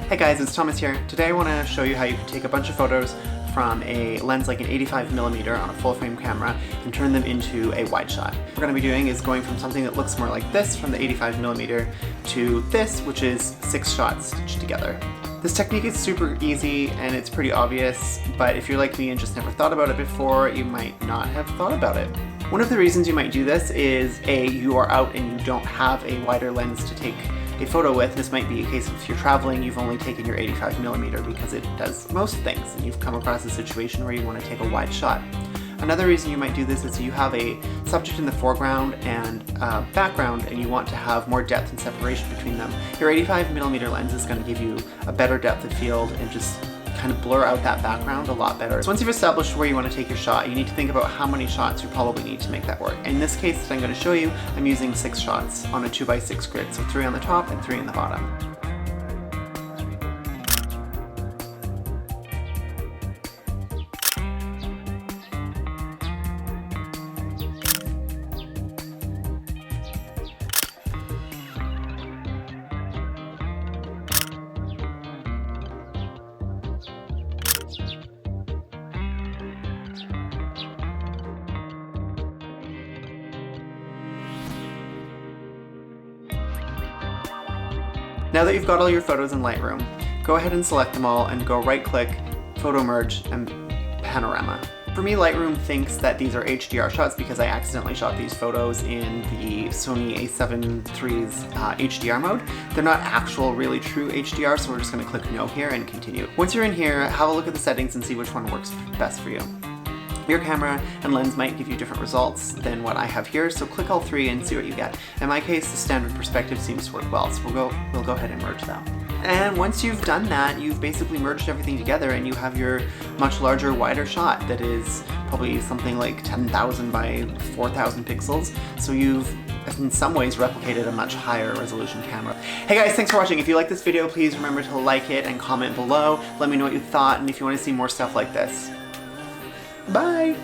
Hey guys, it's Thomas here. Today I want to show you how you can take a bunch of photos from a lens like an 85mm on a full frame camera and turn them into a wide shot. What we're going to be doing is going from something that looks more like this from the 85mm to this, which is 6 shots stitched together. This technique is super easy and it's pretty obvious, but if you're like me and just never thought about it before, you might not have thought about it. One of the reasons you might do this is you are out and you don't have a wider lens to take a photo with. This might be a case of if you're traveling, you've only taken your 85mm because it does most things, and you've come across a situation where you want to take a wide shot. Another reason you might do this is you have a subject in the foreground and background and you want to have more depth and separation between them. Your 85mm lens is going to give you a better depth of field and just kind of blur out that background a lot better. So once you've established where you want to take your shot, you need to think about how many shots you probably need to make that work. In this case that I'm going to show you, I'm using 6 shots on a 2x6 grid, so 3 on the top and 3 on the bottom. Now that you've got all your photos in Lightroom, go ahead and select them all and go right-click, Photo Merge, and Panorama. For me, Lightroom thinks that these are HDR shots because I accidentally shot these photos in the Sony a7 III's HDR mode. They're not actual, really true HDR, so we're just going to click No here and continue. Once you're in here, have a look at the settings and see which one works best for you. Your camera and lens might give you different results than what I have here, so click all 3 and see what you get. In my case, the standard perspective seems to work well, so we'll go ahead and merge them. And once you've done that, you've basically merged everything together and you have your much larger, wider shot that is probably something like 10,000 by 4,000 pixels. So you've, in some ways, replicated a much higher resolution camera. Hey guys, thanks for watching. If you like this video, please remember to like it and comment below. Let me know what you thought and if you want to see more stuff like this. Bye!